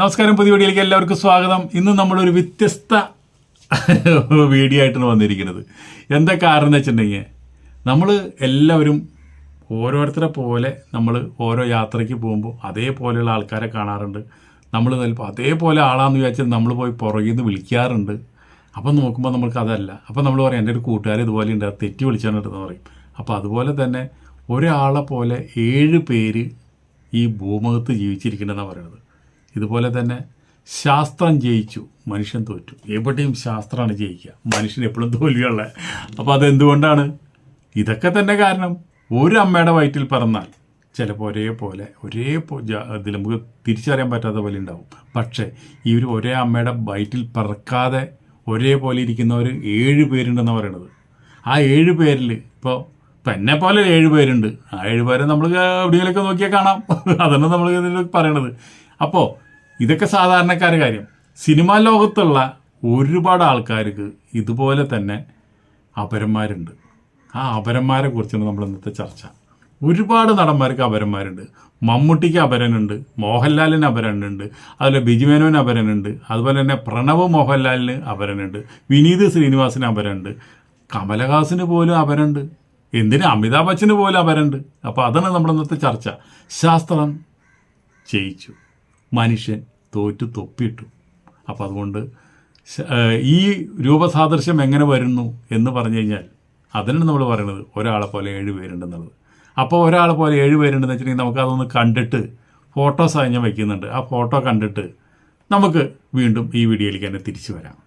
നമസ്കാരം, പുതിയ വീഡിയോയിലേക്ക് എല്ലാവർക്കും സ്വാഗതം. ഇന്ന് നമ്മളൊരു വ്യത്യസ്ത വീഡിയോ ആയിട്ടാണ് വന്നിരിക്കുന്നത്. എന്താ കാരണം എന്ന് വെച്ചിട്ടുണ്ടെങ്കിൽ, നമ്മൾ എല്ലാവരും ഓരോരുത്തരെ പോലെ നമ്മൾ ഓരോ യാത്രയ്ക്ക് പോകുമ്പോൾ അതേപോലെയുള്ള ആൾക്കാരെ കാണാറുണ്ട്. നമ്മൾ ചിലപ്പോൾ അതേപോലെ ആളാന്ന് വിചാരിച്ചാൽ നമ്മൾ പോയി പുറകിൽ നിന്ന് വിളിക്കാറുണ്ട്. അപ്പം നോക്കുമ്പോൾ നമ്മൾക്ക് അതല്ല. അപ്പം നമ്മൾ പറയും, എൻ്റെ ഒരു കൂട്ടുകാർ ഇതുപോലെ ഉണ്ട്, തെറ്റി വിളിച്ചാണെന്ന് പറയും. അപ്പോൾ അതുപോലെ തന്നെ ഒരാളെ പോലെ 7 പേര് ഈ ഭൂമുഖത്ത് ജീവിച്ചിരിക്കണമെന്നാണ് പറയുന്നത്. ഇതുപോലെ തന്നെ ശാസ്ത്രം ജയിച്ചു, മനുഷ്യൻ തോറ്റു. എവിടെയും ശാസ്ത്രമാണ് ജയിക്കുക, മനുഷ്യൻ എപ്പോഴും തോൽവിയുള്ള. അപ്പോൾ അതെന്തുകൊണ്ടാണ്? ഇതൊക്കെ തന്നെ കാരണം. ഒരു അമ്മയുടെ വയറ്റിൽ പിറന്നാൽ ചിലപ്പോൾ ഒരേ ഇതിൽ നമുക്ക് തിരിച്ചറിയാൻ പറ്റാത്ത പോലെ ഉണ്ടാവും. പക്ഷേ ഈ ഒരേ അമ്മയുടെ വയറ്റിൽ പിറക്കാതെ ഒരേപോലെ ഇരിക്കുന്നവർ 7 പേരുണ്ടെന്നാണ് പറയണത്. ആ 7 പേരിൽ ഇപ്പോൾ എന്നെ പോലെ 7 പേരുണ്ട്. ആ 7 പേരെ നമ്മൾ എവിടെയെങ്കിലൊക്കെ നോക്കിയാൽ കാണാം. അതാണ് നമ്മൾ ഇതിൽ പറയണത്. അപ്പോൾ ഇതൊക്കെ സാധാരണക്കാരുടെ കാര്യം. സിനിമാ ലോകത്തുള്ള ഒരുപാട് ആൾക്കാർക്ക് ഇതുപോലെ തന്നെ അപരന്മാരുണ്ട്. ആ അപരന്മാരെ കുറിച്ചാണ് നമ്മൾ ഇന്നത്തെ ചർച്ച. ഒരുപാട് നടന്മാർക്ക് അപരന്മാരുണ്ട്. മമ്മൂട്ടിക്ക് അപരനുണ്ട്, മോഹൻലാലിന് അപരനുണ്ട്, അതുപോലെ ബിജുമേനോന് അപരനുണ്ട്, അതുപോലെ തന്നെ പ്രണവ് മോഹൻലാലിന് അപരനുണ്ട്, വിനീത് ശ്രീനിവാസിന് അപരനുണ്ട്, കമലഹാസന് പോലും അപരനുണ്ട്, എന്തിന് അമിതാഭ് ബച്ചന് പോലും അപരനുണ്ട്. അപ്പോൾ അതാണ് നമ്മുടെ ഇന്നത്തെ ചർച്ച. ശാസ്ത്രം ജയിച്ചു, മനുഷ്യൻ തോറ്റു തൊപ്പിയിട്ടു. അപ്പോൾ അതുകൊണ്ട് ഈ രൂപസാദൃശ്യം എങ്ങനെ വരുന്നു എന്ന് പറഞ്ഞു കഴിഞ്ഞാൽ അതിനാണ് നമ്മൾ പറയുന്നത് ഒരാളെ പോലെ 7 പേരുണ്ടെന്നുള്ളത്. അപ്പോൾ ഒരാളെ പോലെ 7 പേരുണ്ടെന്ന് വെച്ചിട്ടുണ്ടെങ്കിൽ നമുക്കതൊന്ന് കണ്ടിട്ട് ഫോട്ടോസ് ഞാൻ വയ്ക്കുന്നുണ്ട്. ആ ഫോട്ടോ കണ്ടിട്ട് നമുക്ക് വീണ്ടും ഈ വീഡിയോയിലേക്ക് തന്നെ തിരിച്ചു വരാം.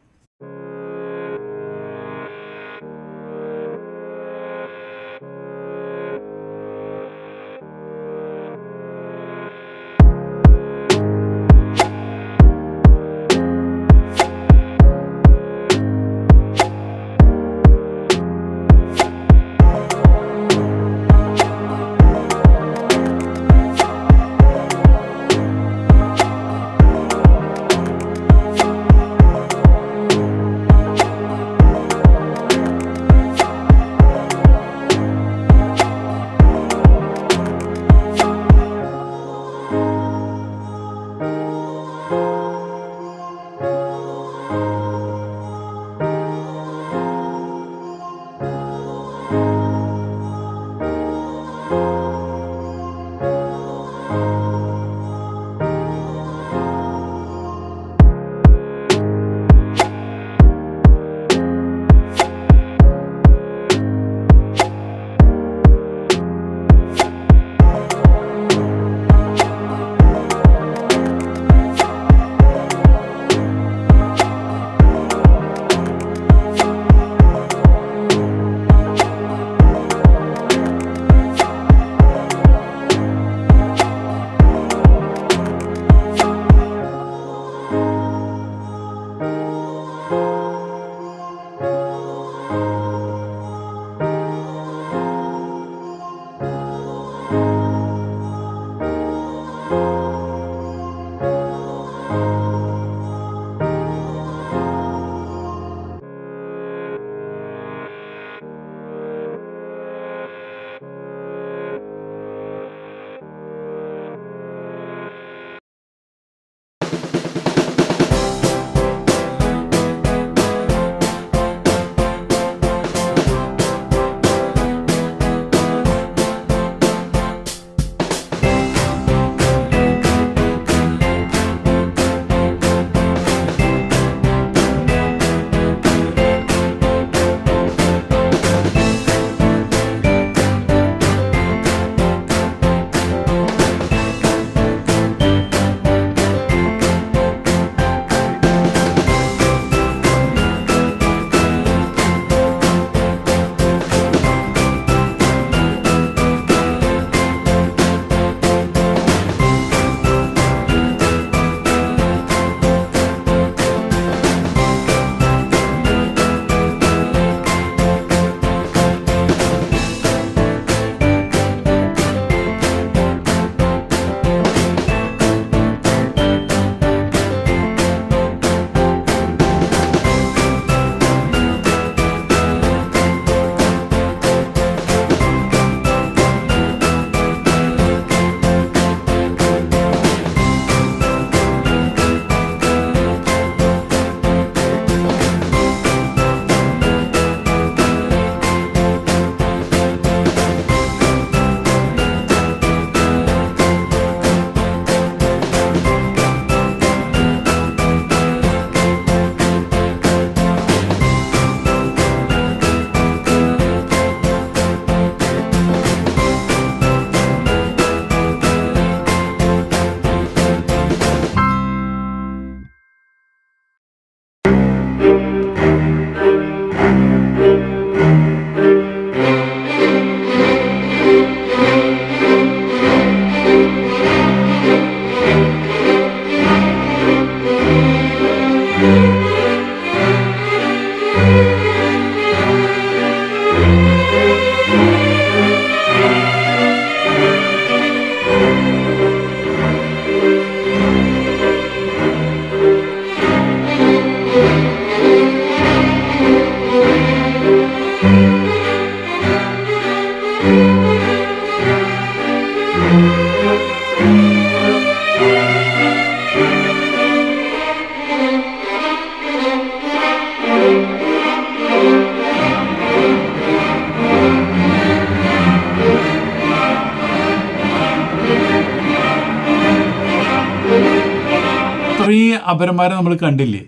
ഇത്രയും അപരന്മാരെ നമ്മൾ കണ്ടില്ലേ.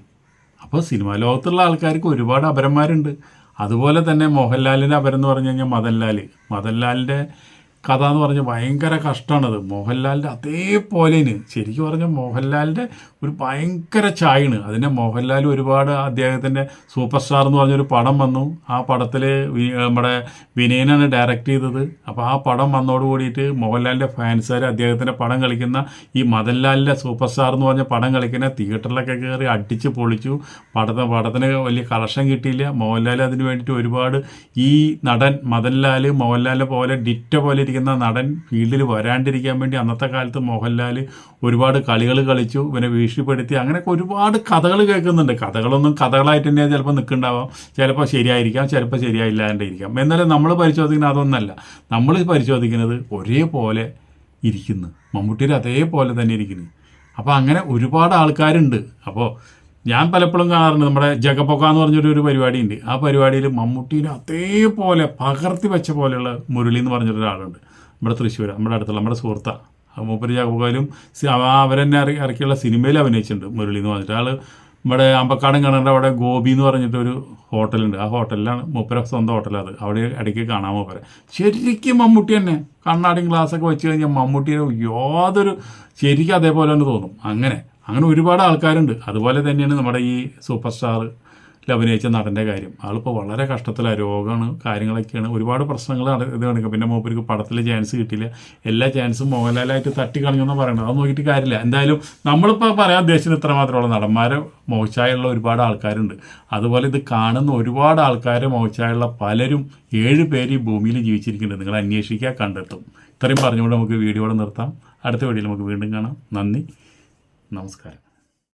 അപ്പോൾ സിനിമാ ലോകത്തുള്ള ആൾക്കാർക്ക് ഒരുപാട് അപരന്മാരുണ്ട്. അതുപോലെ തന്നെ മോഹൻലാലിൻ്റെ അപരം എന്ന് പറഞ്ഞു കഴിഞ്ഞാൽ മദൻലാലിൻ്റെ കഥ എന്ന് പറഞ്ഞാൽ ഭയങ്കര കഷ്ടമാണത്. മോഹൻലാലിൻ്റെ അതേപോലെയാണ്. ശരിക്കും പറഞ്ഞാൽ മോഹൻലാലിൻ്റെ ഒരു ഭയങ്കര ചായയാണ്. അതിനെ മോഹൻലാൽ ഒരുപാട് അദ്ദേഹത്തിൻ്റെ സൂപ്പർ സ്റ്റാർ എന്ന് പറഞ്ഞൊരു പടം വന്നു. ആ പടത്തിൽ നമ്മുടെ വിനയനാണ് ഡയറക്റ്റ് ചെയ്തത്. അപ്പോൾ ആ പടം വന്നോട് കൂടിയിട്ട് മോഹൻലാലിൻ്റെ ഫാൻസുകാർ അദ്ദേഹത്തിൻ്റെ പടം കളിക്കുന്ന ഈ മദൻലാലിൻ്റെ സൂപ്പർ സ്റ്റാർ എന്ന് പറഞ്ഞ പടം കളിക്കുന്ന തിയേറ്ററിലൊക്കെ കയറി അടിച്ച് പൊളിച്ചു. പടത്തിന് വലിയ കളക്ഷൻ കിട്ടിയില്ല. മോഹൻലാൽ അതിന് വേണ്ടിയിട്ട് ഒരുപാട് ഈ നടൻ മോഹൻലാലിനെ പോലെ ഡിറ്റ പോലെ ഇരിക്കുന്ന നടൻ ഫീൽഡിൽ വരാണ്ടിരിക്കാൻ വേണ്ടി അന്നത്തെ കാലത്ത് മോഹൻലാൽ ഒരുപാട് കളികൾ കളിച്ചു, ഇവനെ ഭീഷണിപ്പെടുത്തി. അങ്ങനെയൊക്കെ ഒരുപാട് കഥകൾ കേൾക്കുന്നുണ്ട്. കഥകളൊന്നും കഥകളായിട്ട് തന്നെ ചിലപ്പോൾ നിൽക്കുന്നുണ്ടാവാം, ചിലപ്പോൾ ശരിയായിരിക്കാം, ചിലപ്പോൾ ശരിയായില്ലാണ്ടിരിക്കാം. എന്നാലും നമ്മൾ പരിശോധിക്കുന്നത് അതൊന്നല്ല. നമ്മൾ പരിശോധിക്കുന്നത് ഒരേപോലെ ഇരിക്കുന്നു, മമ്മൂട്ടിയുടെ അതേപോലെ തന്നെ ഇരിക്കുന്നു. അപ്പോൾ അങ്ങനെ ഒരുപാട് ആൾക്കാരുണ്ട്. അപ്പോൾ ഞാൻ പലപ്പോഴും കാണാറുണ്ട്, നമ്മുടെ ജഗപ്പൊക്ക എന്ന് പറഞ്ഞൊരു പരിപാടി ഉണ്ട്. ആ പരിപാടിയിൽ മമ്മൂട്ടീനെ അതേപോലെ പകർത്തി വെച്ച പോലെയുള്ള മുരളി എന്ന് പറഞ്ഞൊരാളുണ്ട്, നമ്മുടെ തൃശ്ശൂർ, നമ്മുടെ അടുത്തുള്ള നമ്മുടെ സുഹൃത്താണ്. മൂപ്പര് ജഗപ്പൊക്കയിലും അവരെന്നെ ഇറക്കിയുള്ള സിനിമയിൽ അഭിനയിച്ചിട്ടുണ്ട് മുരളി എന്ന് പറഞ്ഞിട്ട്. ആൾ നമ്മുടെ അമ്പക്കാടൻ കണ്ണൻ്റെ അവിടെ ഗോപി എന്ന് പറഞ്ഞിട്ടൊരു ഹോട്ടലുണ്ട്. ആ ഹോട്ടലിലാണ് മൂപ്പര സ്വന്തം ഹോട്ടലത്. അവിടെ ഇടയ്ക്ക് കാണാൻ മൂപ്പര ശരിക്കും മമ്മൂട്ടി തന്നെ കണ്ണാടിയും ഗ്ലാസ്സൊക്കെ വെച്ച് കഴിഞ്ഞാൽ മമ്മൂട്ടിയുടെ യാതൊരു ശരിക്കും അതേപോലെ തന്നെ തോന്നും. അങ്ങനെ ഒരുപാട് ആൾക്കാരുണ്ട്. അതുപോലെ തന്നെയാണ് നമ്മുടെ ഈ സൂപ്പർ സ്റ്റാറിൽ അഭിനയിച്ച നടൻ്റെ കാര്യം. ആളിപ്പോൾ വളരെ കഷ്ടത്തിലാണ്, രോഗമാണ്, കാര്യങ്ങളൊക്കെയാണ്, ഒരുപാട് പ്രശ്നങ്ങൾ ഇത് കണക്കുക. പിന്നെ മൂപ്പർക്ക് പടത്തിൽ ചാൻസ് കിട്ടിയില്ല. എല്ലാ ചാൻസും മോഹൻലാലായിട്ട് തട്ടിക്കളഞ്ഞെന്ന് പറയണം. അത് നോക്കിയിട്ട് കാര്യമില്ല. എന്തായാലും നമ്മളിപ്പോൾ പറയാൻ ഉദ്ദേശിച്ചത് ഇത്ര മാത്രമുള്ള നടന്മാരെ മോശമായുള്ള ഒരുപാട് ആൾക്കാരുണ്ട്. അതുപോലെ ഇത് കാണുന്ന ഒരുപാട് ആൾക്കാരെ മോശമായുള്ള പലരും 7 പേര് ഈ ഭൂമിയിൽ ജീവിച്ചിരിക്കുന്നുണ്ട്. നിങ്ങൾ അന്വേഷിക്കുക, കണ്ടെത്തും. ഇത്രയും പറഞ്ഞുകൊണ്ട് നമുക്ക് വീഡിയോയുടെ നിർത്താം. അടുത്ത വീഡിയോയിൽ നമുക്ക് വീണ്ടും കാണാം. നന്ദി, നമസ്കാരം.